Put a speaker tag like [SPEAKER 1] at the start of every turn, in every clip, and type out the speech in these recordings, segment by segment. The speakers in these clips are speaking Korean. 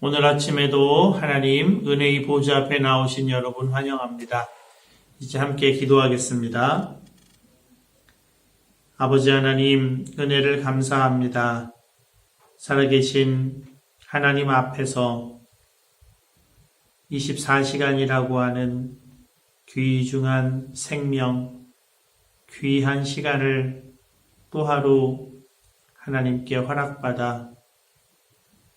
[SPEAKER 1] 오늘 아침에도 하나님 은혜의 보좌 앞에 나오신 여러분 환영합니다. 이제 함께 기도하겠습니다. 아버지 하나님, 은혜를 감사합니다. 살아계신 하나님 앞에서 24시간이라고 하는 귀중한 생명, 귀한 시간을 또 하루 하나님께 허락받아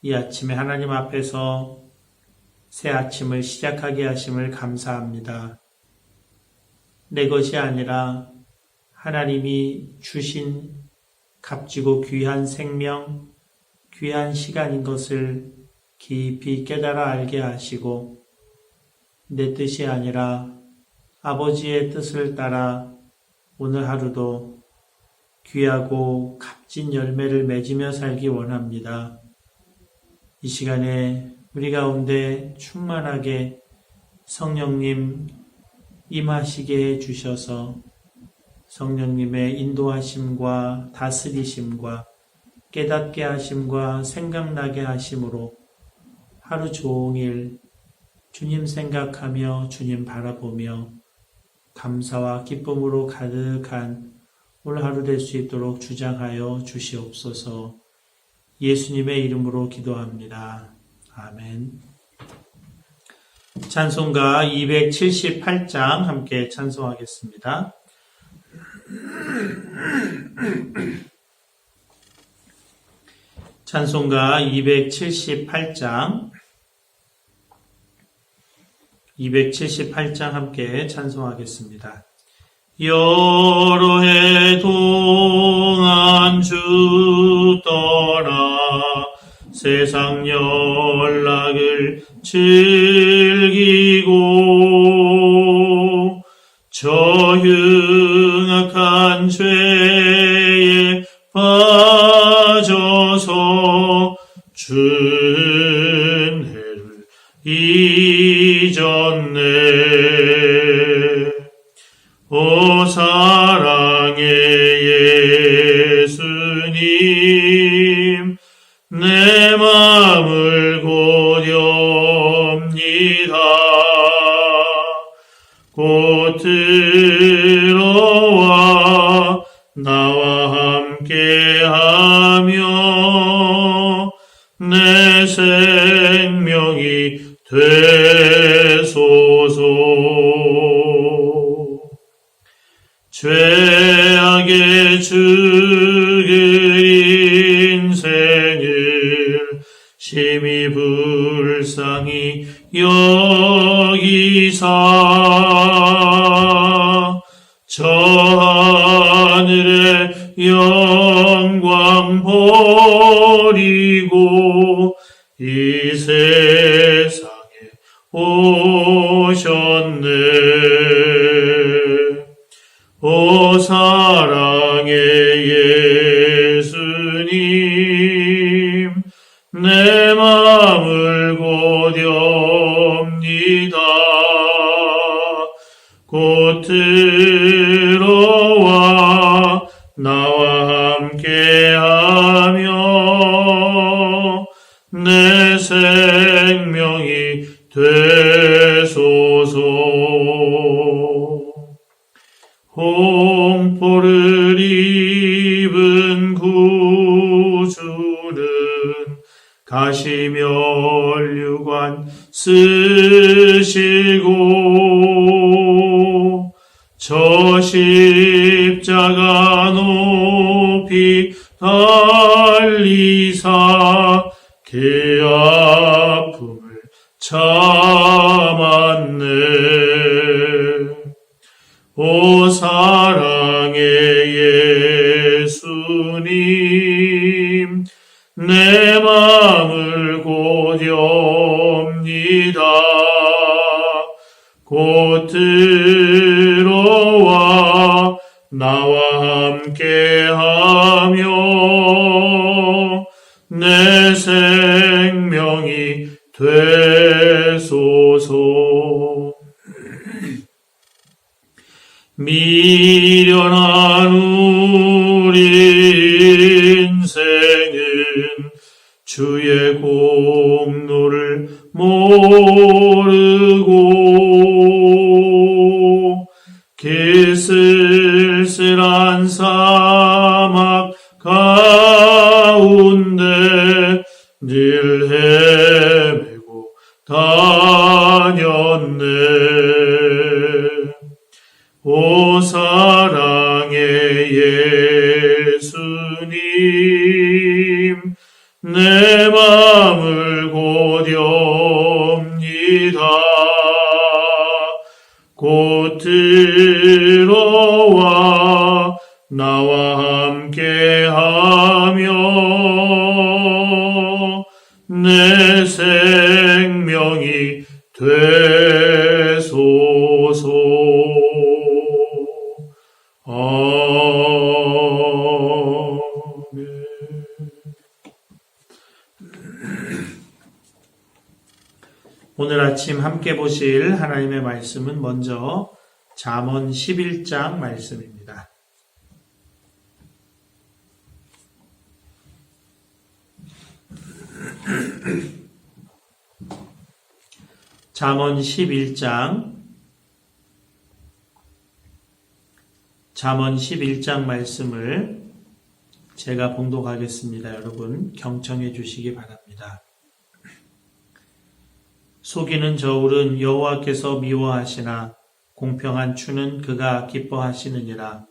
[SPEAKER 1] 이 아침에 하나님 앞에서 새 아침을 시작하게 하심을 감사합니다. 내 것이 아니라 하나님이 주신 값지고 귀한 생명, 귀한 시간인 것을 깊이 깨달아 알게 하시고 내 뜻이 아니라 아버지의 뜻을 따라 오늘 하루도 귀하고 값진 열매를 맺으며 살기 원합니다. 이 시간에 우리 가운데 충만하게 성령님 임하시게 해주셔서 성령님의 인도하심과 다스리심과 깨닫게 하심과 생각나게 하심으로 하루 종일 주님 생각하며 주님 바라보며 감사와 기쁨으로 가득한 오늘 하루 될 수 있도록 주장하여 주시옵소서. 예수님의 이름으로 기도합니다. 아멘. 찬송가 278장 함께 찬송하겠습니다. 찬송가 278장 함께 찬송하겠습니다. 여러 해 동안 주 떠나 세상 연락을 즐기고 저 흉악한 죄에 빠져서 준혜를 잊었네. 오 사랑의 예수님, 내 마음을 고렵니다. 곧 들어와 나와 함께하며 내 생명이 되소서. 죄악에 죽을 인생을 심히 불쌍히 여기사 저 하늘의 영광 버리고 이 세상에 오셨네. 오 사랑의 예수님, 내 마음을 고렵니다. 곧 들어와 나와 함께하며 내 생명이 되소서. 홍포를 입은 구주는 가시면류관 쓰시고 저 십자가 높이 달리사 그 아픔을 참았네. 오 사랑의 예수님, 내 마음을 고렵니다. 곧 들어와 나와 함께하며 내 생명이 되소서. 미련한 우리 인생은 주의 공로를 모르고 쓸쓸한 사막 가운데 늘 헤매고 다녔네. 오 사랑의 예수님, 내 마음을 고려합니다. 곧 들어와 나와 함께하며 내 생명이 되소서. 아멘. 오늘 아침 함께 보실 하나님의 말씀은 먼저 잠언 11장 말씀입니다. 잠언 11장 말씀을 제가 봉독하겠습니다. 여러분 경청해 주시기 바랍니다. 속이는 저울은 여호와께서 미워하시나 공평한 추는 그가 기뻐하시느니라.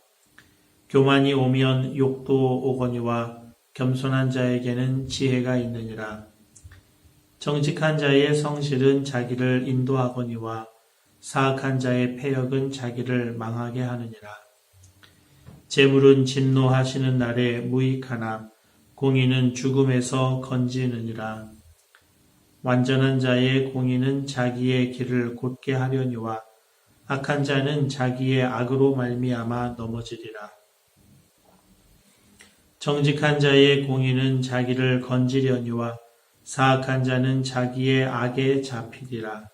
[SPEAKER 1] 교만이 오면 욕도 오거니와 겸손한 자에게는 지혜가 있느니라. 정직한 자의 성실은 자기를 인도하거니와 사악한 자의 패역은 자기를 망하게 하느니라. 재물은 진노하시는 날에 무익하나 공의는 죽음에서 건지느니라. 완전한 자의 공의는 자기의 길을 곧게 하려니와 악한 자는 자기의 악으로 말미암아 넘어지리라. 정직한 자의 공의는 자기를 건지려니와 사악한 자는 자기의 악에 잡히리라.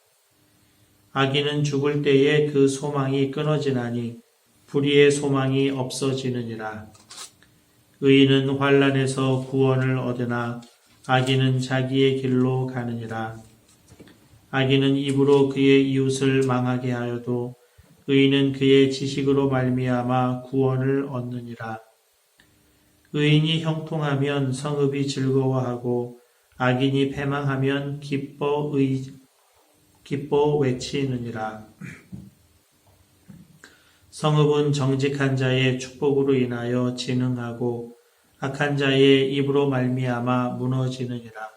[SPEAKER 1] 악인은 죽을 때에 그 소망이 끊어지나니 불의의 소망이 없어지느니라. 의인은 환난에서 구원을 얻으나 악인은 자기의 길로 가느니라. 악인은 입으로 그의 이웃을 망하게 하여도 의인은 그의 지식으로 말미암아 구원을 얻느니라. 의인이 형통하면 성읍이 즐거워하고 악인이 패망하면 기뻐 외치느니라. 성읍은 정직한 자의 축복으로 인하여 진흥하고 악한 자의 입으로 말미암아 무너지느니라.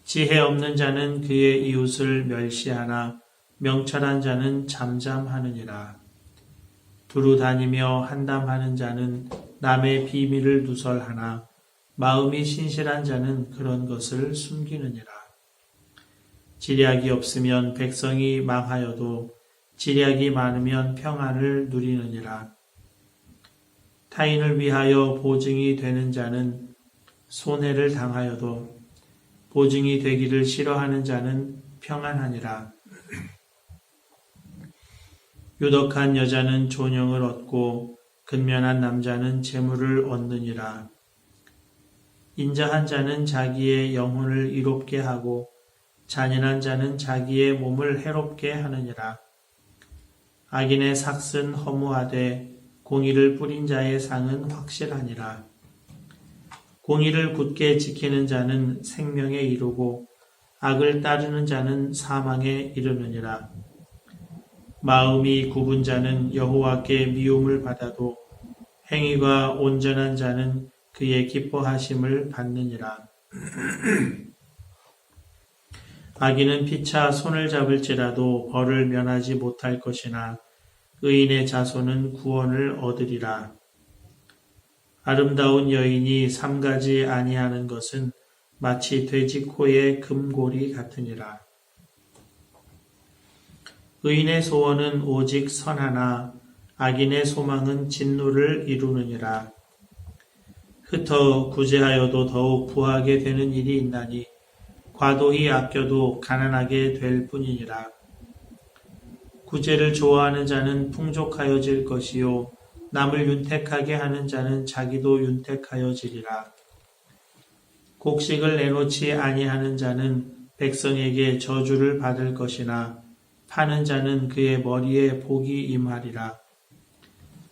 [SPEAKER 1] 지혜 없는 자는 그의 이웃을 멸시하나 명철한 자는 잠잠하느니라. 두루 다니며 한담하는 자는 남의 비밀을 누설하나 마음이 신실한 자는 그런 것을 숨기느니라. 지략이 없으면 백성이 망하여도 지략이 많으면 평안을 누리느니라. 타인을 위하여 보증이 되는 자는 손해를 당하여도 보증이 되기를 싫어하는 자는 평안하니라. 유덕한 여자는 존영을 얻고 근면한 남자는 재물을 얻느니라. 인자한 자는 자기의 영혼을 이롭게 하고 잔인한 자는 자기의 몸을 해롭게 하느니라. 악인의 삭은 허무하되 공의를 뿌린 자의 상은 확실하니라. 공의를 굳게 지키는 자는 생명에 이르고 악을 따르는 자는 사망에 이르느니라. 마음이 굽은 자는 여호와께 미움을 받아도 행위가 온전한 자는 그의 기뻐하심을 받느니라. 악인은 피차 손을 잡을지라도 벌을 면하지 못할 것이나 의인의 자손은 구원을 얻으리라. 아름다운 여인이 삼가지 아니하는 것은 마치 돼지 코의 금고리 같으니라. 의인의 소원은 오직 선하나 악인의 소망은 진노를 이루느니라. 흩어 구제하여도 더욱 부하게 되는 일이 있나니 과도히 아껴도 가난하게 될 뿐이니라. 구제를 좋아하는 자는 풍족하여질 것이요 남을 윤택하게 하는 자는 자기도 윤택하여지리라. 곡식을 내놓지 아니하는 자는 백성에게 저주를 받을 것이나 파는 자는 그의 머리에 복이 임하리라.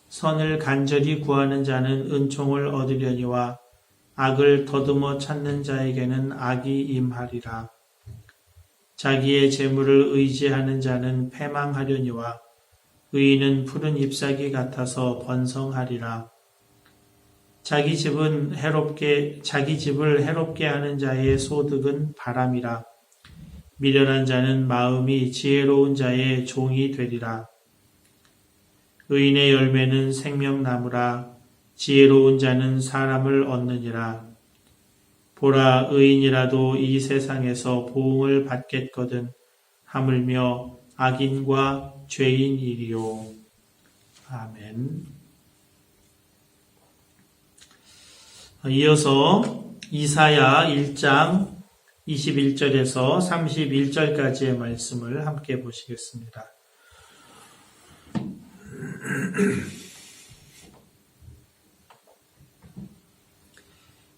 [SPEAKER 1] 선을 간절히 구하는 자는 은총을 얻으려니와 악을 더듬어 찾는 자에게는 악이 임하리라. 자기의 재물을 의지하는 자는 패망하려니와 의인은 푸른 잎사귀 같아서 번성하리라. 자기 집을 해롭게 하는 자의 소득은 바람이라. 미련한 자는 마음이 지혜로운 자의 종이 되리라. 의인의 열매는 생명나무라. 지혜로운 자는 사람을 얻느니라. 보라, 의인이라도 이 세상에서 보응을 받겠거든 하물며 악인과 죄인이리요. 아멘. 이어서 이사야 1장 21절에서 31절까지의 말씀을 함께 보시겠습니다.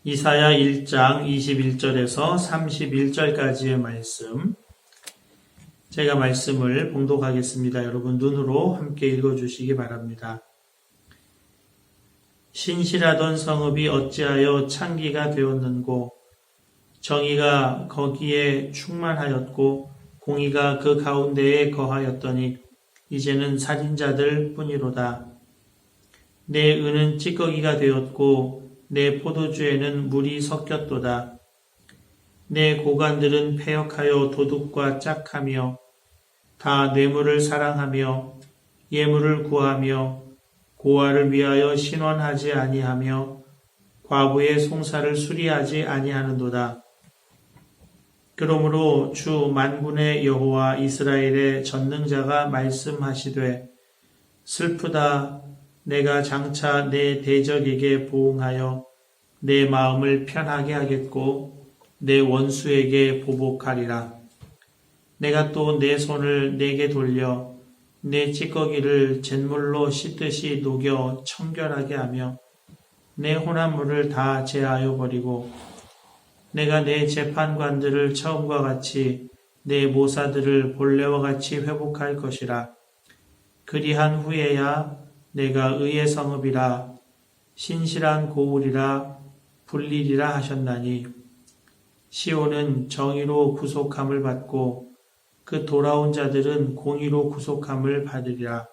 [SPEAKER 1] 이사야 1장 21절에서 31절까지의 말씀, 제가 말씀을 봉독하겠습니다. 여러분 눈으로 함께 읽어주시기 바랍니다. 신실하던 성읍이 어찌하여 창기가 되었는고, 정의가 거기에 충만하였고 공의가 그 가운데에 거하였더니 이제는 살인자들 뿐이로다. 내 은은 찌꺼기가 되었고 내 포도주에는 물이 섞였도다. 내 고관들은 패역하여 도둑과 짝하며 다 뇌물을 사랑하며 예물을 구하며 고아를 위하여 신원하지 아니하며 과부의 송사를 수리하지 아니하는도다. 그러므로 주 만군의 여호와 이스라엘의 전능자가 말씀하시되 슬프다. 내가 장차 내 대적에게 보응하여 내 마음을 편하게 하겠고 내 원수에게 보복하리라. 내가 또 내 손을 내게 돌려 내 찌꺼기를 잿물로 씻듯이 녹여 청결하게 하며 내 혼합물을 다 제하여 버리고 내가 내 재판관들을 처음과 같이 내 모사들을 본래와 같이 회복할 것이라. 그리한 후에야 내가 의의 성읍이라 신실한 고울이라 불리리라 하셨나니 시온은 정의로 구속함을 받고 그 돌아온 자들은 공의로 구속함을 받으리라.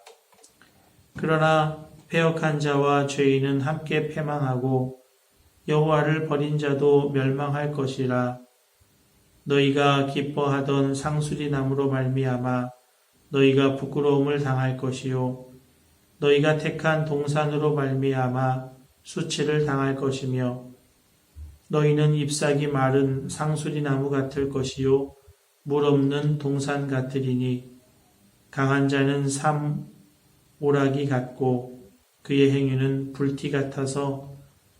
[SPEAKER 1] 그러나 패역한 자와 죄인은 함께 패망하고 여호와를 버린 자도 멸망할 것이라. 너희가 기뻐하던 상수리 나무로 말미암아 너희가 부끄러움을 당할 것이요 너희가 택한 동산으로 말미암아 수치를 당할 것이며 너희는 잎사귀 마른 상수리 나무 같을 것이요 물 없는 동산 같으리니 강한 자는 오락이 같고 그의 행위는 불티 같아서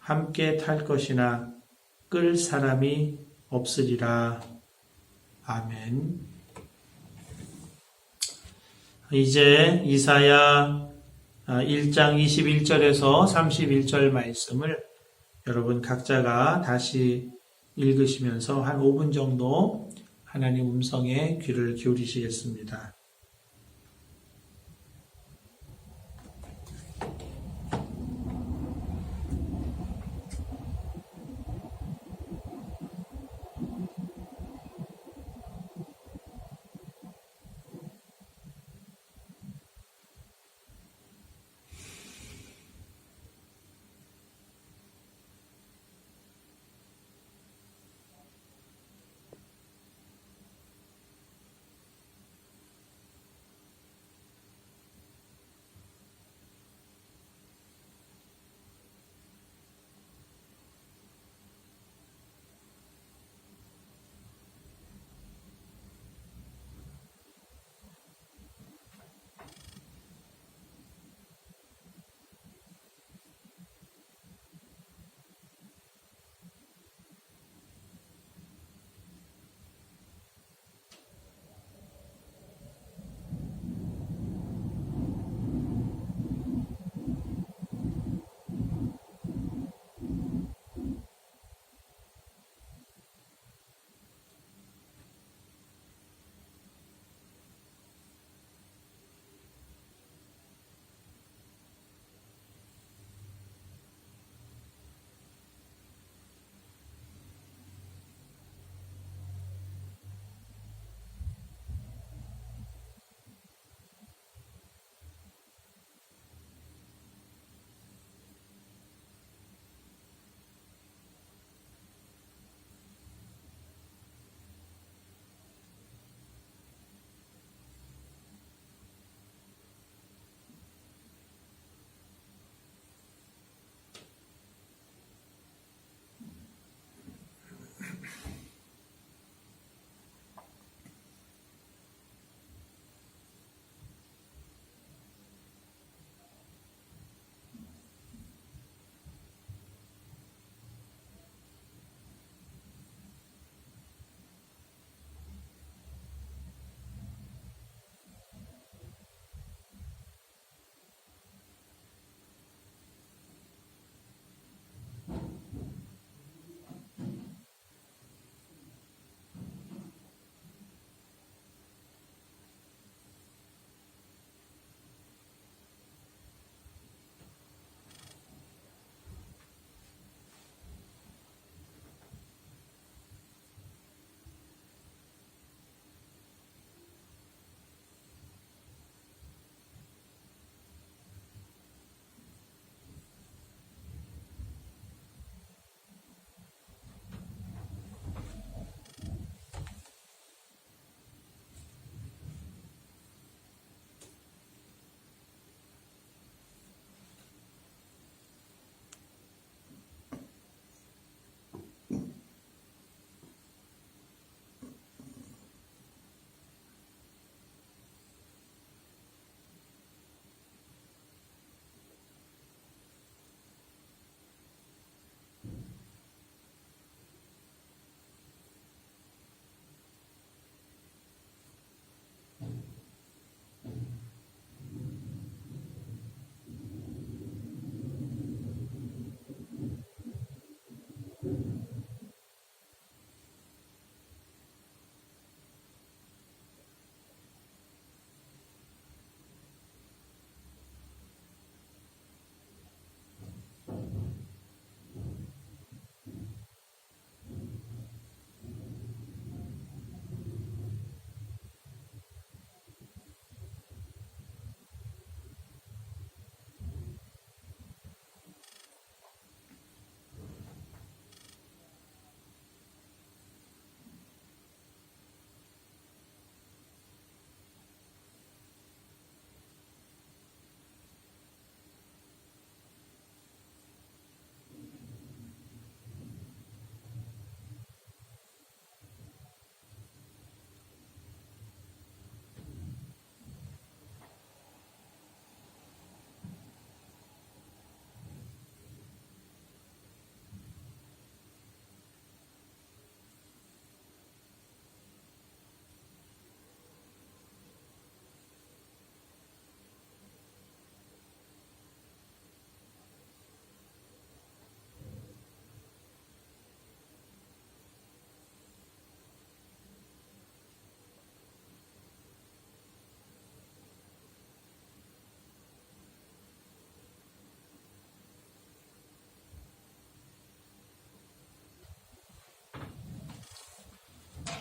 [SPEAKER 1] 함께 탈 것이나 끌 사람이 없으리라. 아멘. 이제 이사야 1장 21절에서 31절 말씀을 여러분 각자가 다시 읽으시면서 한 5분 정도 하나님 음성에 귀를 기울이시겠습니다.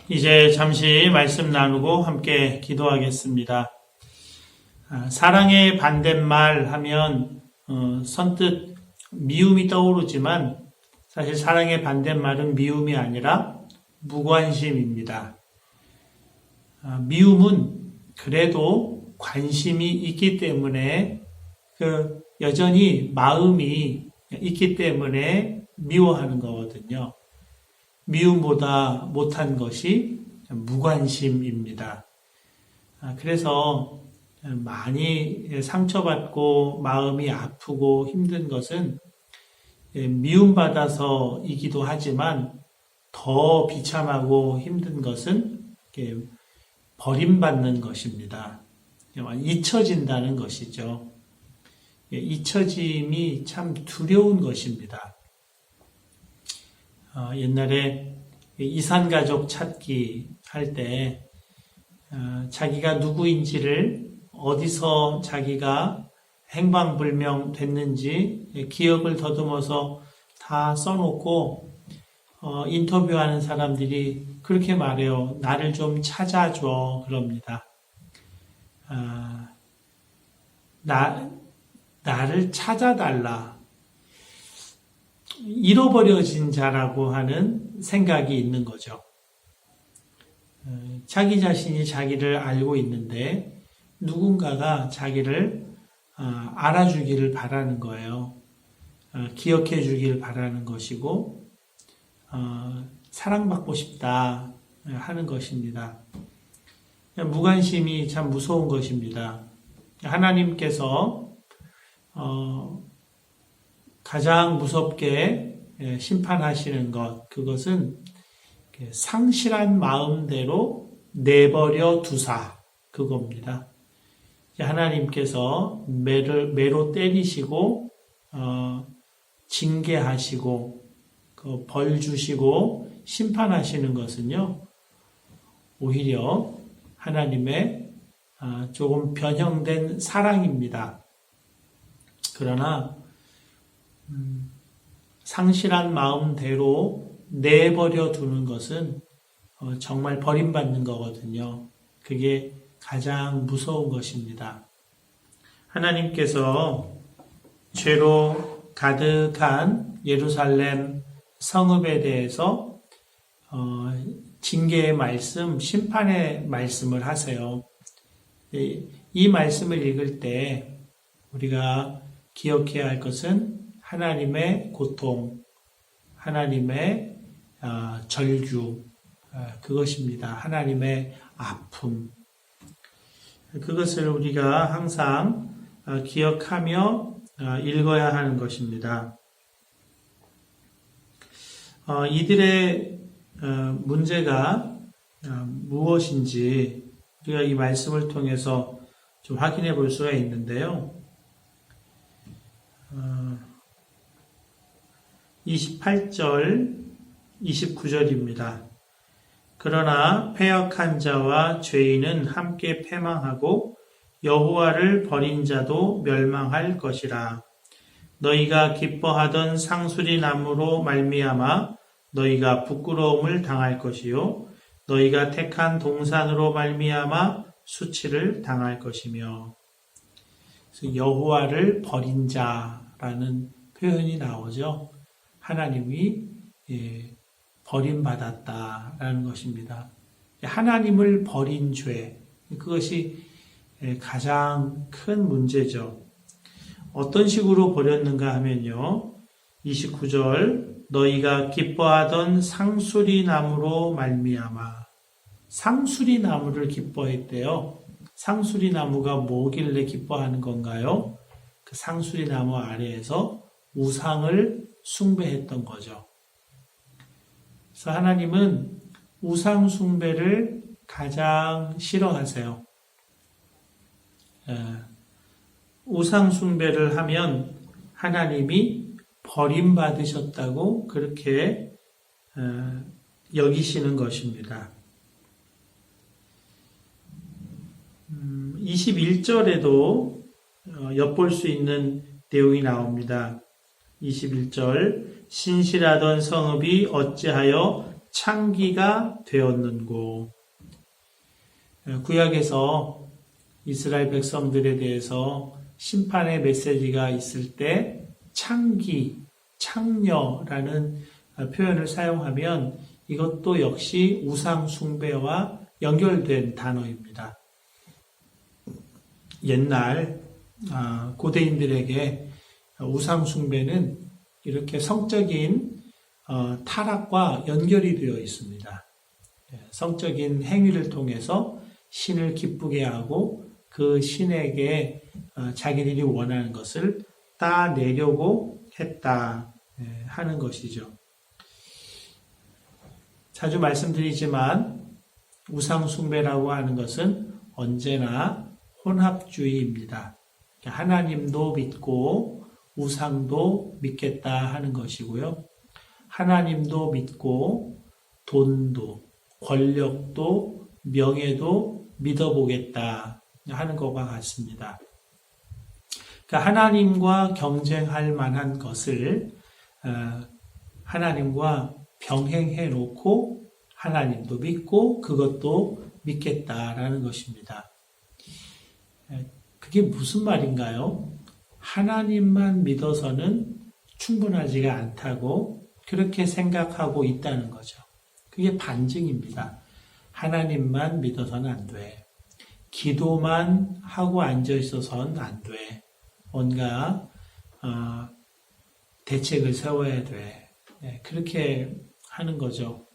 [SPEAKER 1] 이제 잠시 말씀 나누고 함께 기도하겠습니다. 사랑의 반대말 하면 선뜻 미움이 떠오르지만 사실 사랑의 반대말은 미움이 아니라 무관심입니다. 미움은 그래도 관심이 있기 때문에 여전히 마음이 있기 때문에 미워하는 거거든요. 미움보다 못한 것이 무관심입니다. 그래서 많이 상처받고 마음이 아프고 힘든 것은 미움받아서이기도 하지만 더 비참하고 힘든 것은 버림받는 것입니다. 잊혀진다는 것이죠. 잊혀짐이 참 두려운 것입니다. 옛날에 이산가족 찾기 할 때 자기가 누구인지를 어디서 자기가 행방불명 됐는지 기억을 더듬어서 다 써놓고 인터뷰하는 사람들이 그렇게 말해요. 나를 좀 찾아줘 그럽니다. 나를 찾아달라. 잃어버려진 자라고 하는 생각이 있는 거죠. 자기 자신이 자기를 알고 있는데 누군가가 자기를 알아주기를 바라는 거예요. 기억해 주기를 바라는 것이고 사랑받고 싶다 하는 것입니다. 무관심이 참 무서운 것입니다. 하나님께서 가장 무섭게 심판하시는 것, 그것은 상실한 마음대로 내버려 두사, 그겁니다. 하나님께서 매로 때리시고 징계하시고 벌 주시고 심판하시는 것은요, 오히려 하나님의 조금 변형된 사랑입니다. 그러나 상실한 마음대로 내버려 두는 것은 정말 버림받는 거거든요. 그게 가장 무서운 것입니다. 하나님께서 죄로 가득한 예루살렘 성읍에 대해서 징계의 말씀, 심판의 말씀을 하세요. 이 말씀을 읽을 때 우리가 기억해야 할 것은 하나님의 고통, 하나님의 절규, 그것입니다. 하나님의 아픔. 그것을 우리가 항상 기억하며 읽어야 하는 것입니다. 이들의 문제가 무엇인지 우리가 이 말씀을 통해서 좀 확인해 볼 수가 있는데요. 28절, 29절입니다. 그러나 패역한 자와 죄인은 함께 패망하고 여호와를 버린 자도 멸망할 것이라. 너희가 기뻐하던 상수리 나무로 말미암아 너희가 부끄러움을 당할 것이요 너희가 택한 동산으로 말미암아 수치를 당할 것이며. 그래서 여호와를 버린 자라는 표현이 나오죠. 하나님이 버림받았다라는 것입니다. 하나님을 버린 죄, 그것이 가장 큰 문제죠. 어떤 식으로 버렸는가 하면요. 29절 너희가 기뻐하던 상수리 나무로 말미암아. 상수리 나무를 기뻐했대요. 상수리 나무가 뭐길래 기뻐하는 건가요? 그 상수리 나무 아래에서 우상을 숭배했던 거죠. 그래서 하나님은 우상 숭배를 가장 싫어하세요. 우상 숭배를 하면 하나님이 버림받으셨다고 그렇게 여기시는 것입니다. 21절에도 엿볼 수 있는 내용이 나옵니다. 21절 신실하던 성읍이 어찌하여 창기가 되었는고. 구약에서 이스라엘 백성들에 대해서 심판의 메시지가 있을 때 창기, 창녀라는 표현을 사용하면 이것도 역시 우상 숭배와 연결된 단어입니다. 옛날 고대인들에게 우상 숭배는 이렇게 성적인 타락과 연결이 되어 있습니다. 성적인 행위를 통해서 신을 기쁘게 하고 그 신에게 자기들이 원하는 것을 따내려고 했다 하는 것이죠. 자주 말씀드리지만 우상 숭배라고 하는 것은 언제나 혼합주의입니다. 하나님도 믿고 우상도 믿겠다 하는 것이고요. 하나님도 믿고 돈도 권력도 명예도 믿어보겠다 하는 것과 같습니다. 그러니까 하나님과 경쟁할 만한 것을 하나님과 병행해 놓고 하나님도 믿고 그것도 믿겠다라는 것입니다. 그게 무슨 말인가요? 하나님만 믿어서는 충분하지가 않다고 그렇게 생각하고 있다는 거죠. 그게 반증입니다. 하나님만 믿어서는 안 돼. 기도만 하고 앉아 있어서는 안 돼. 뭔가 대책을 세워야 돼. 그렇게 하는 거죠.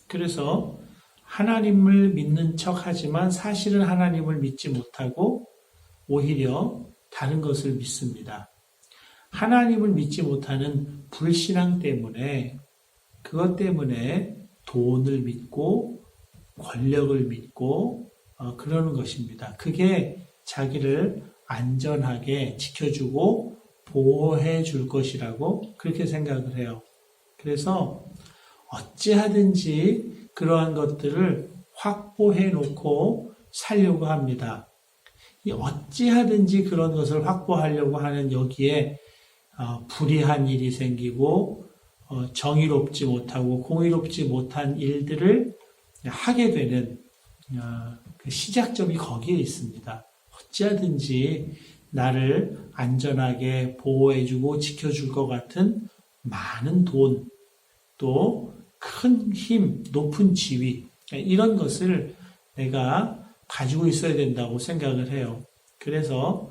[SPEAKER 1] 그래서 하나님을 믿는 척 하지만 사실은 하나님을 믿지 못하고 오히려 다른 것을 믿습니다. 하나님을 믿지 못하는 불신앙 때문에 그것 때문에 돈을 믿고 권력을 믿고 그러는 것입니다. 그게 자기를 안전하게 지켜주고 보호해 줄 것이라고 그렇게 생각을 해요. 그래서 어찌하든지 그러한 것들을 확보해 놓고 살려고 합니다. 이 어찌하든지 그런 것을 확보하려고 하는 여기에 불의한 일이 생기고 정의롭지 못하고 공의롭지 못한 일들을 하게 되는 그 시작점이 거기에 있습니다. 어찌하든지 나를 안전하게 보호해주고 지켜줄 것 같은 많은 돈, 또 큰 힘, 높은 지위 이런 것을 내가 가지고 있어야 된다고 생각을 해요. 그래서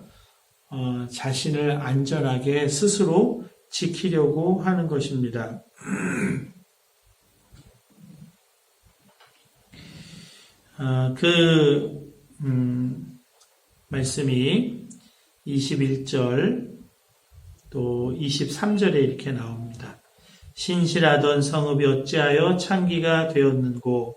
[SPEAKER 1] 자신을 안전하게 스스로 지키려고 하는 것입니다. 말씀이 21절 또 23절에 이렇게 나옵니다. 신실하던 성읍이 어찌하여 창기가 되었는고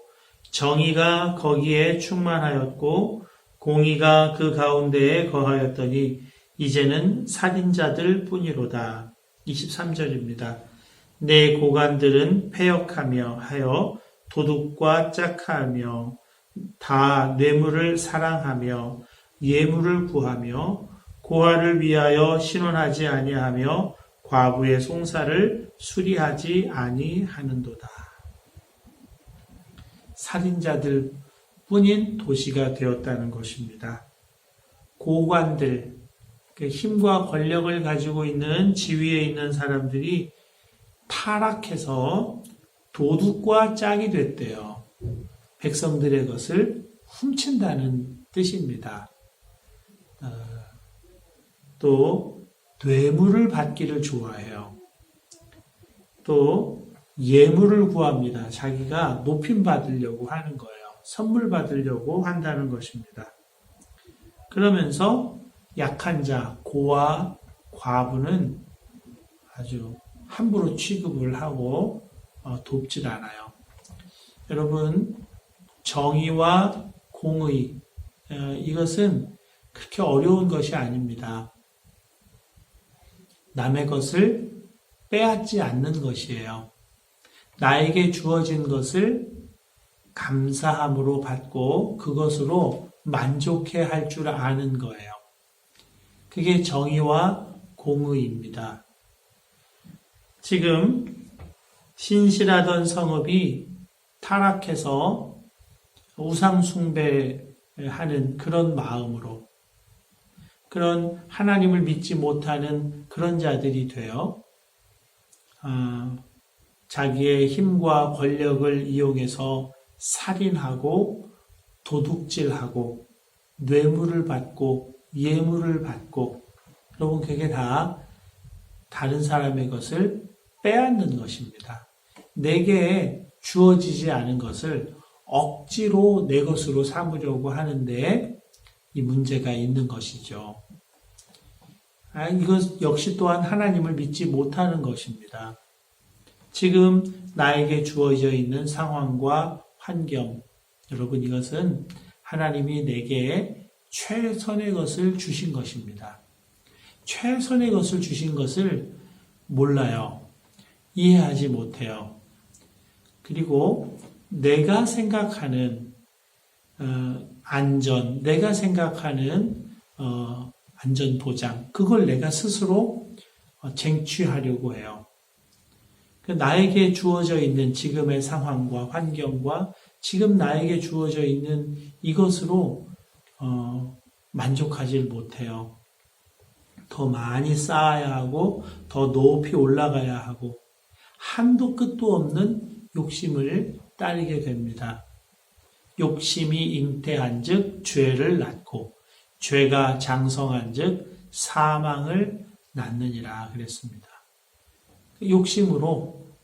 [SPEAKER 1] 정의가 거기에 충만하였고 공의가 그 가운데에 거하였더니 이제는 살인자들 뿐이로다. 23절입니다. 내 고관들은 패역하며 하여 도둑과 짝하며 다 뇌물을 사랑하며 예물을 구하며 고아를 위하여 신원하지 아니하며 과부의 송사를 수리하지 아니하는도다. 살인자들 뿐인 도시가 되었다는 것입니다. 고관들, 그 힘과 권력을 가지고 있는 지위에 있는 사람들이 타락해서 도둑과 짝이 됐대요. 백성들의 것을 훔친다는 뜻입니다. 또 뇌물을 받기를 좋아해요. 또 예물을 구합니다. 자기가 높임 받으려고 하는 거예요. 선물 받으려고 한다는 것입니다. 그러면서 약한 자, 고아, 과부는 아주 함부로 취급을 하고 돕질 않아요. 여러분, 정의와 공의, 이것은 그렇게 어려운 것이 아닙니다. 남의 것을 빼앗지 않는 것이에요. 나에게 주어진 것을 감사함으로 받고 그것으로 만족해 할 줄 아는 거예요. 그게 정의와 공의입니다. 지금 신실하던 성읍이 타락해서 우상숭배하는 그런 마음으로, 그런 하나님을 믿지 못하는 그런 자들이 되어 자기의 힘과 권력을 이용해서 살인하고 도둑질하고 뇌물을 받고 예물을 받고, 여러분 그게 다 다른 사람의 것을 빼앗는 것입니다. 내게 주어지지 않은 것을 억지로 내 것으로 삼으려고 하는데 이 문제가 있는 것이죠. 이것 역시 또한 하나님을 믿지 못하는 것입니다. 지금 나에게 주어져 있는 상황과 환경, 여러분 이것은 하나님이 내게 최선의 것을 주신 것입니다. 최선의 것을 주신 것을 몰라요. 이해하지 못해요. 그리고 내가 생각하는 안전, 내가 생각하는 안전 보장, 그걸 내가 스스로 쟁취하려고 해요. 나에게 주어져 있는 지금의 상황과 환경과 지금 나에게 주어져 있는 이것으로 만족하지 못해요. 더 많이 쌓아야 하고 더 높이 올라가야 하고 한도 끝도 없는 욕심을 따르게 됩니다. 욕심이 잉태한즉 죄를 낳고 죄가 장성한즉 사망을 낳느니라 그랬습니다. 욕심으로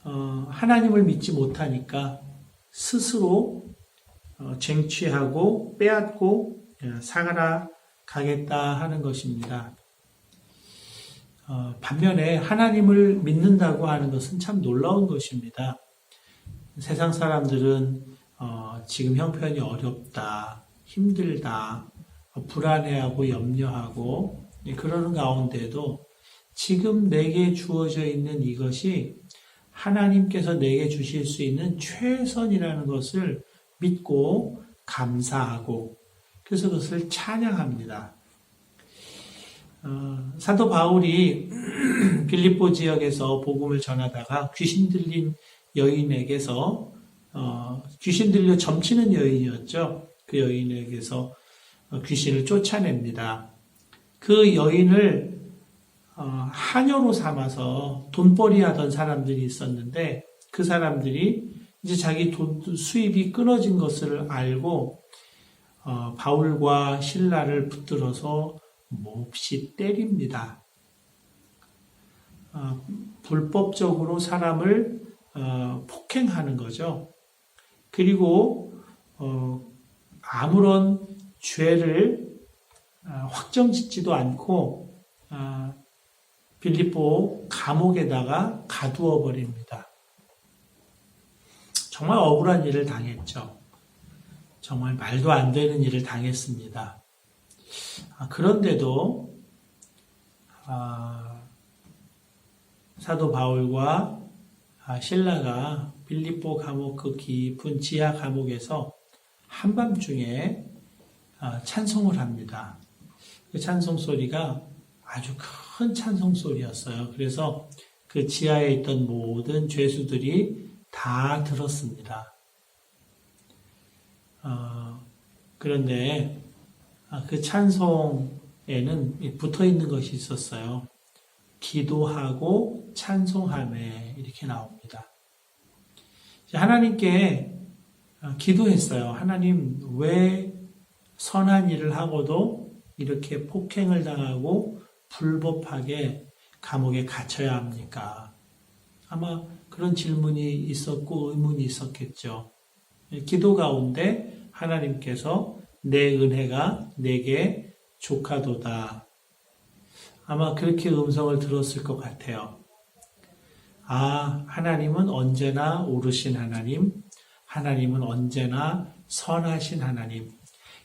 [SPEAKER 1] 하나님을 믿지 못하니까 스스로 쟁취하고 빼앗고 살아가겠다 하는 것입니다. 반면에 하나님을 믿는다고 하는 것은 참 놀라운 것입니다. 세상 사람들은 지금 형편이 어렵다, 힘들다, 불안해하고 염려하고 그러는 가운데도 지금 내게 주어져 있는 이것이 하나님께서 내게 주실 수 있는 최선이라는 것을 믿고 감사하고 그래서 그것을 찬양합니다. 사도 바울이 빌립보 지역에서 복음을 전하다가 귀신 들린 여인에게서 귀신 들려 점치는 여인이었죠. 그 여인에게서 귀신을 쫓아냅니다. 그 여인을 하녀로 삼아서 돈벌이 하던 사람들이 있었는데 그 사람들이 이제 자기 돈 수입이 끊어진 것을 알고 바울과 실라를 붙들어서 몹시 때립니다. 불법적으로 사람을 폭행하는 거죠. 그리고 아무런 죄를 확정짓지도 않고 빌립보 감옥에다가 가두어 버립니다. 정말 억울한 일을 당했죠. 정말 말도 안 되는 일을 당했습니다. 그런데도 사도 바울과 실라가 빌립보 감옥 그 깊은 지하 감옥에서 한밤중에 찬송을 합니다. 그 찬송 소리가 아주 큰 찬송 소리였어요. 그래서 그 지하에 있던 모든 죄수들이 다 들었습니다. 그런데 그 찬송에는 붙어 있는 것이 있었어요. 기도하고 찬송하며 이렇게 나옵니다. 하나님께 기도했어요. 하나님 왜 선한 일을 하고도 이렇게 폭행을 당하고 불법하게 감옥에 갇혀야 합니까? 아마 그런 질문이 있었고 의문이 있었겠죠. 기도 가운데 하나님께서 내 은혜가 내게 족하도다. 아마 그렇게 음성을 들었을 것 같아요. 하나님은 언제나 오르신 하나님, 하나님은 언제나 선하신 하나님.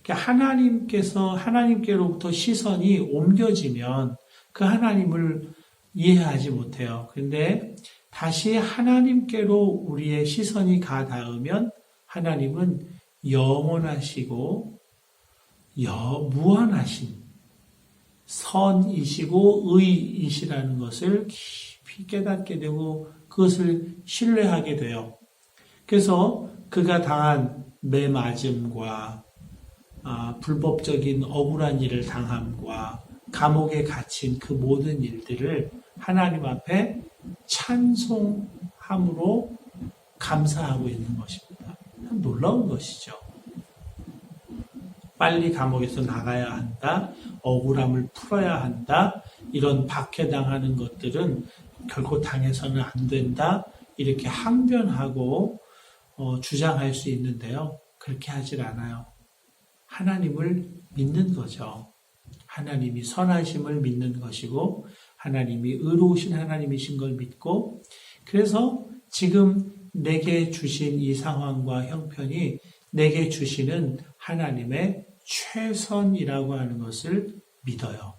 [SPEAKER 1] 하나님께로부터 시선이 옮겨지면 그 하나님을 이해하지 못해요. 그런데 다시 하나님께로 우리의 시선이 가 닿으면 하나님은 영원하시고 무한하신 선이시고 의이시라는 것을 깊이 깨닫게 되고 그것을 신뢰하게 돼요. 그래서 그가 당한 매맞음과 불법적인 억울한 일을 당함과 감옥에 갇힌 그 모든 일들을 하나님 앞에 찬송함으로 감사하고 있는 것입니다. 놀라운 것이죠. 빨리 감옥에서 나가야 한다, 억울함을 풀어야 한다, 이런 박해당하는 것들은 결코 당해서는 안 된다, 이렇게 항변하고 주장할 수 있는데요. 그렇게 하질 않아요. 하나님을 믿는 거죠. 하나님이 선하심을 믿는 것이고 하나님이 의로우신 하나님이신 걸 믿고, 그래서 지금 내게 주신 이 상황과 형편이 내게 주시는 하나님의 최선이라고 하는 것을 믿어요.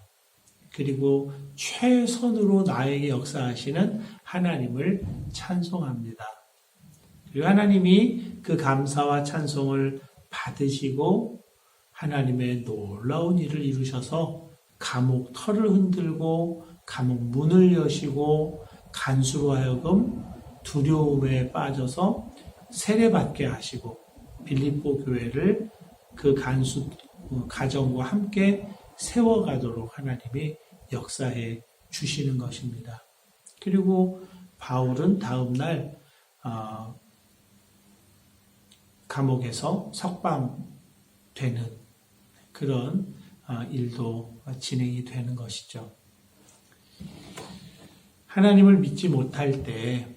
[SPEAKER 1] 그리고 최선으로 나에게 역사하시는 하나님을 찬송합니다. 그리고 하나님이 그 감사와 찬송을 받으시고 하나님의 놀라운 일을 이루셔서 감옥 털을 흔들고 감옥 문을 여시고 간수로 하여금 두려움에 빠져서 세례받게 하시고 빌립보 교회를 그 간수 가정과 함께 세워가도록 하나님이 역사해 주시는 것입니다. 그리고 바울은 다음 날 감옥에서 석방되는 그런 일도 진행이 되는 것이죠. 하나님을 믿지 못할 때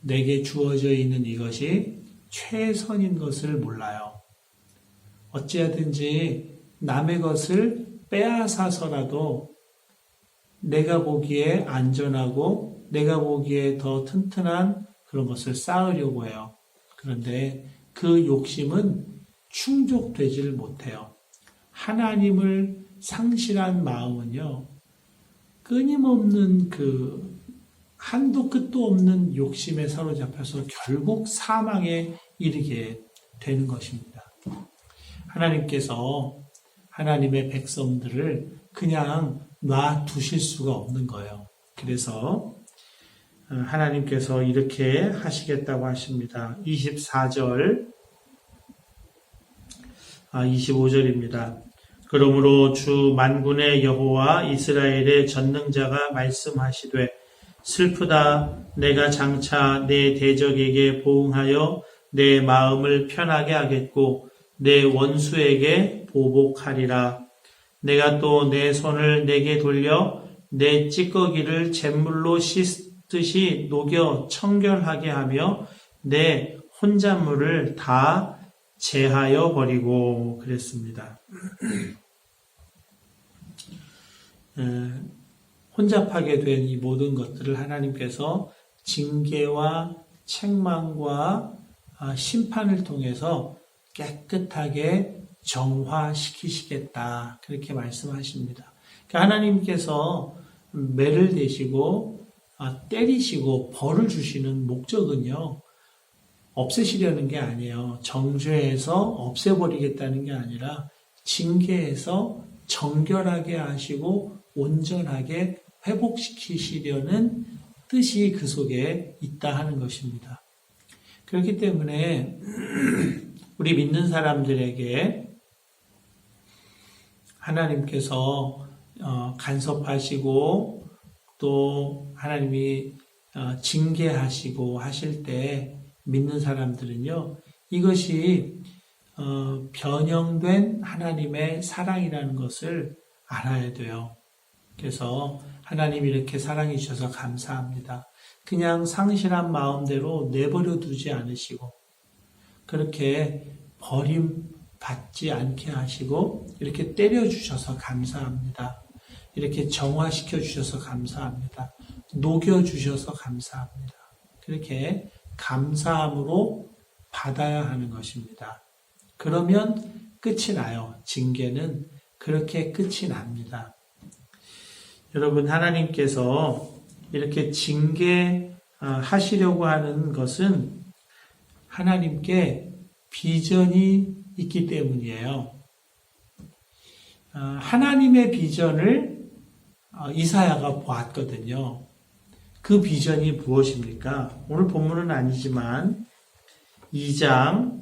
[SPEAKER 1] 내게 주어져 있는 이것이 최선인 것을 몰라요. 어찌하든지 남의 것을 빼앗아서라도 내가 보기에 안전하고 내가 보기에 더 튼튼한 그런 것을 쌓으려고 해요. 그런데 그 욕심은 충족되지를 못해요. 하나님을 상실한 마음은요, 끊임없는 그 한도 끝도 없는 욕심에 사로잡혀서 결국 사망에 이르게 되는 것입니다. 하나님께서 하나님의 백성들을 그냥 놔두실 수가 없는 거예요. 그래서 하나님께서 이렇게 하시겠다고 하십니다. 24절, 25절입니다. 그러므로 주 만군의 여호와 이스라엘의 전능자가 말씀하시되 슬프다 내가 장차 내 대적에게 보응하여 내 마음을 편하게 하겠고 내 원수에게 보복하리라. 내가 또 내 손을 내게 돌려 내 찌꺼기를 잿물로 씻듯이 녹여 청결하게 하며 내 혼잣물을 다 제하여 버리고 그랬습니다. 혼잡하게 된 이 모든 것들을 하나님께서 징계와 책망과 심판을 통해서 깨끗하게 정화시키시겠다. 그렇게 말씀하십니다. 그러니까 하나님께서 매를 대시고 때리시고 벌을 주시는 목적은요, 없애시려는 게 아니에요. 정죄해서 없애버리겠다는 게 아니라 징계해서 정결하게 하시고 온전하게 회복시키시려는 뜻이 그 속에 있다 하는 것입니다. 그렇기 때문에 우리 믿는 사람들에게 하나님께서 간섭하시고 또 하나님이 징계하시고 하실 때 믿는 사람들은요, 이것이 변형된 하나님의 사랑이라는 것을 알아야 돼요. 그래서 하나님이 이렇게 사랑해 주셔서 감사합니다. 그냥 상실한 마음대로 내버려 두지 않으시고 그렇게 버림받지 않게 하시고 이렇게 때려주셔서 감사합니다. 이렇게 정화시켜 주셔서 감사합니다. 녹여주셔서 감사합니다. 그렇게 감사함으로 받아야 하는 것입니다. 그러면 끝이 나요. 징계는 그렇게 끝이 납니다. 여러분, 하나님께서 이렇게 징계하시려고 하는 것은 하나님께 비전이 있기 때문이에요. 하나님의 비전을 이사야가 보았거든요. 그 비전이 무엇입니까? 오늘 본문은 아니지만 2장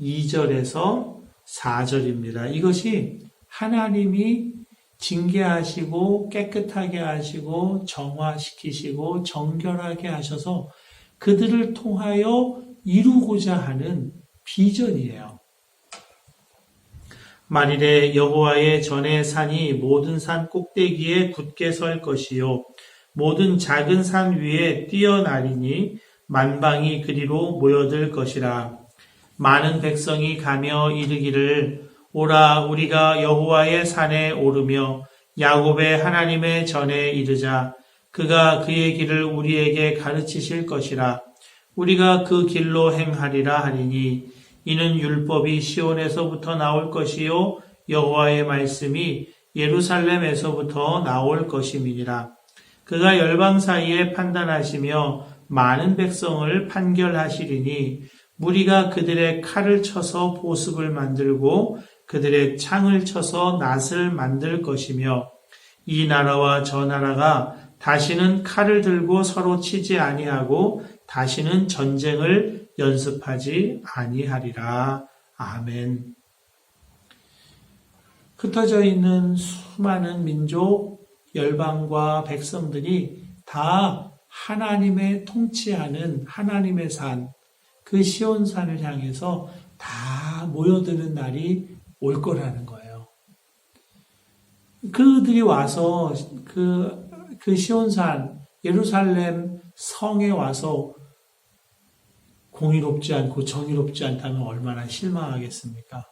[SPEAKER 1] 2절에서 4절입니다. 이것이 하나님이 징계하시고 깨끗하게 하시고 정화시키시고 정결하게 하셔서 그들을 통하여 이루고자 하는 비전이에요. 만일에 여호와의 전의 산이 모든 산 꼭대기에 굳게 설 것이요 모든 작은 산 위에 뛰어나리니 만방이 그리로 모여들 것이라. 많은 백성이 가며 이르기를 오라 우리가 여호와의 산에 오르며 야곱의 하나님의 전에 이르자. 그가 그의 길을 우리에게 가르치실 것이라. 우리가 그 길로 행하리라 하리니 이는 율법이 시온에서부터 나올 것이요 여호와의 말씀이 예루살렘에서부터 나올 것임이니라. 그가 열방 사이에 판단하시며 많은 백성을 판결하시리니 무리가 그들의 칼을 쳐서 보습을 만들고 그들의 창을 쳐서 낫을 만들 것이며 이 나라와 저 나라가 다시는 칼을 들고 서로 치지 아니하고 다시는 전쟁을 연습하지 아니하리라. 아멘. 흩어져 있는 수많은 민족, 열방과 백성들이 다 하나님의 통치하는 하나님의 산, 그 시온산을 향해서 다 모여드는 날이 올 거라는 거예요. 그들이 와서 그 시온산, 예루살렘 성에 와서 공의롭지 않고 정의롭지 않다면 얼마나 실망하겠습니까?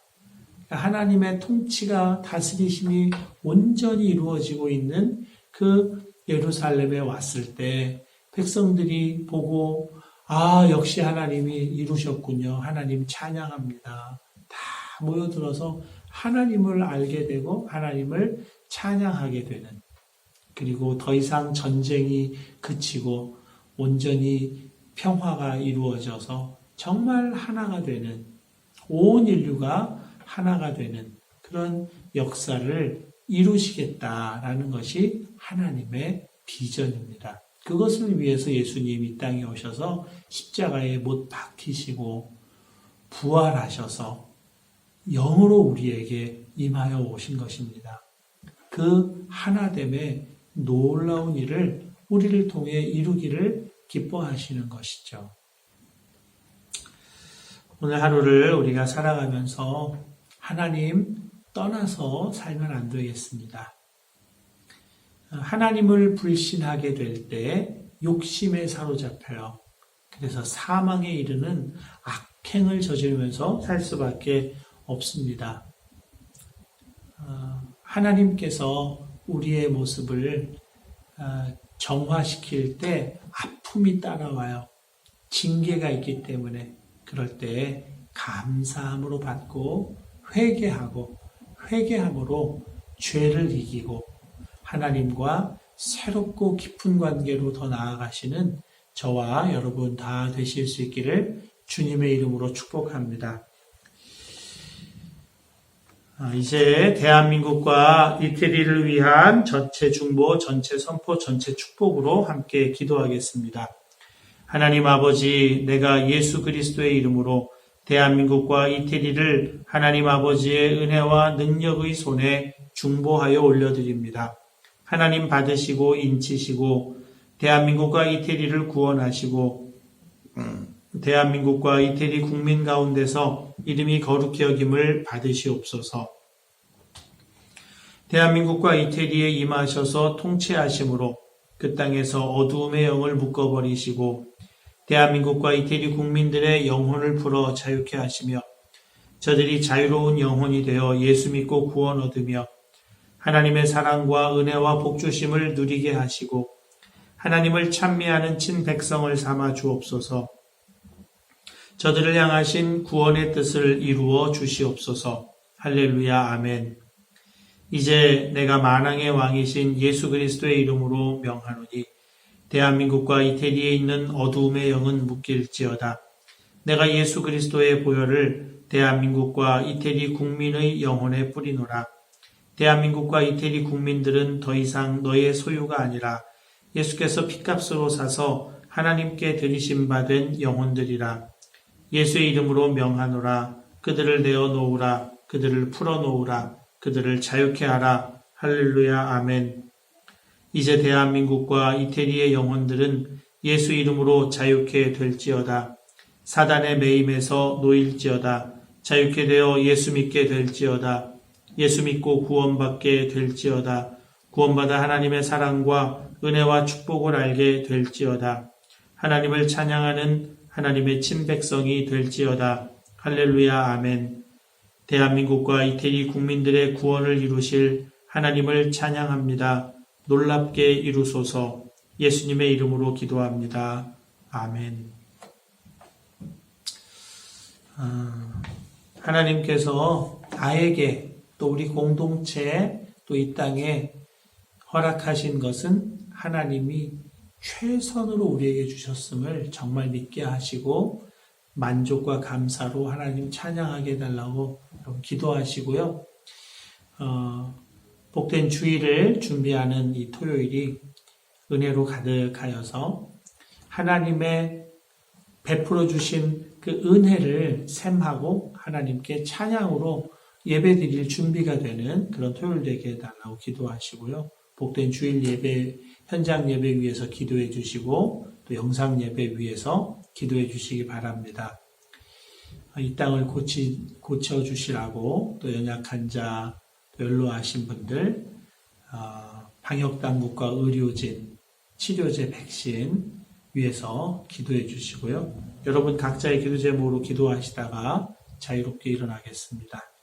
[SPEAKER 1] 하나님의 통치가 다스리심이 온전히 이루어지고 있는 그 예루살렘에 왔을 때 백성들이 보고 역시 하나님이 이루셨군요. 하나님 찬양합니다. 다 모여들어서 하나님을 알게 되고 하나님을 찬양하게 되는, 그리고 더 이상 전쟁이 그치고 온전히 평화가 이루어져서 정말 하나가 되는, 온 인류가 하나가 되는 그런 역사를 이루시겠다라는 것이 하나님의 비전입니다. 그것을 위해서 예수님이 이 땅에 오셔서 십자가에 못 박히시고 부활하셔서 영으로 우리에게 임하여 오신 것입니다. 그 하나됨의 놀라운 일을 우리를 통해 이루기를 기뻐하시는 것이죠. 오늘 하루를 우리가 살아가면서 하나님 떠나서 살면 안 되겠습니다. 하나님을 불신하게 될 때 욕심에 사로잡혀요. 그래서 사망에 이르는 악행을 저지르면서 살 수밖에 없습니다. 하나님께서 우리의 모습을 정화시킬 때 아픔이 따라와요. 징계가 있기 때문에 그럴 때 감사함으로 받고 회개함으로 죄를 이기고 하나님과 새롭고 깊은 관계로 더 나아가시는 저와 여러분 다 되실 수 있기를 주님의 이름으로 축복합니다. 이제 대한민국과 이태리를 위한 전체 중보, 전체 선포, 전체 축복으로 함께 기도하겠습니다. 하나님 아버지, 내가 예수 그리스도의 이름으로 대한민국과 이태리를 하나님 아버지의 은혜와 능력의 손에 중보하여 올려드립니다. 하나님 받으시고 인치시고 대한민국과 이태리를 구원하시고 대한민국과 이태리 국민 가운데서 이름이 거룩히 여김을 받으시옵소서. 대한민국과 이태리에 임하셔서 통치하심으로 그 땅에서 어두움의 영을 묶어버리시고 대한민국과 이태리 국민들의 영혼을 풀어 자유케 하시며 저들이 자유로운 영혼이 되어 예수 믿고 구원 얻으며 하나님의 사랑과 은혜와 복주심을 누리게 하시고 하나님을 찬미하는 친백성을 삼아 주옵소서. 저들을 향하신 구원의 뜻을 이루어 주시옵소서. 할렐루야, 아멘. 이제 내가 만왕의 왕이신 예수 그리스도의 이름으로 명하노니 대한민국과 이태리에 있는 어두움의 영은 묶일지어다. 내가 예수 그리스도의 보혈을 대한민국과 이태리 국민의 영혼에 뿌리노라. 대한민국과 이태리 국민들은 더 이상 너의 소유가 아니라 예수께서 핏값으로 사서 하나님께 드리심 받은 영혼들이라. 예수의 이름으로 명하노라. 그들을 내어 놓으라. 그들을 풀어 놓으라. 그들을 자유케 하라. 할렐루야. 아멘. 이제 대한민국과 이태리의 영혼들은 예수 이름으로 자유케 될지어다. 사단의 매임에서 놓일지어다. 자유케 되어 예수 믿게 될지어다. 예수 믿고 구원받게 될지어다. 구원받아 하나님의 사랑과 은혜와 축복을 알게 될지어다. 하나님을 찬양하는 하나님의 친백성이 될지어다. 할렐루야. 아멘. 대한민국과 이태리 국민들의 구원을 이루실 하나님을 찬양합니다. 놀랍게 이루소서. 예수님의 이름으로 기도합니다. 아멘. 하나님께서 나에게 또 우리 공동체에 또 이 땅에 허락하신 것은 하나님이 최선으로 우리에게 주셨음을 정말 믿게 하시고 만족과 감사로 하나님 찬양하게 해달라고 여러분 기도하시고요. 복된 주일을 준비하는 이 토요일이 은혜로 가득하여서 하나님의 베풀어 주신 그 은혜를 샘하고 하나님께 찬양으로 예배드릴 준비가 되는 그런 토요일 되게 해달라고 기도하시고요. 복된 주일 예배, 현장 예배 위해서 기도해 주시고 또 영상 예배 위해서 기도해 주시기 바랍니다. 이 땅을 고쳐주시라고 또 연약한 자, 또 연로하신 분들, 방역당국과 의료진, 치료제, 백신 위해서 기도해 주시고요. 여러분 각자의 기도 제목으로 기도하시다가 자유롭게 일어나겠습니다.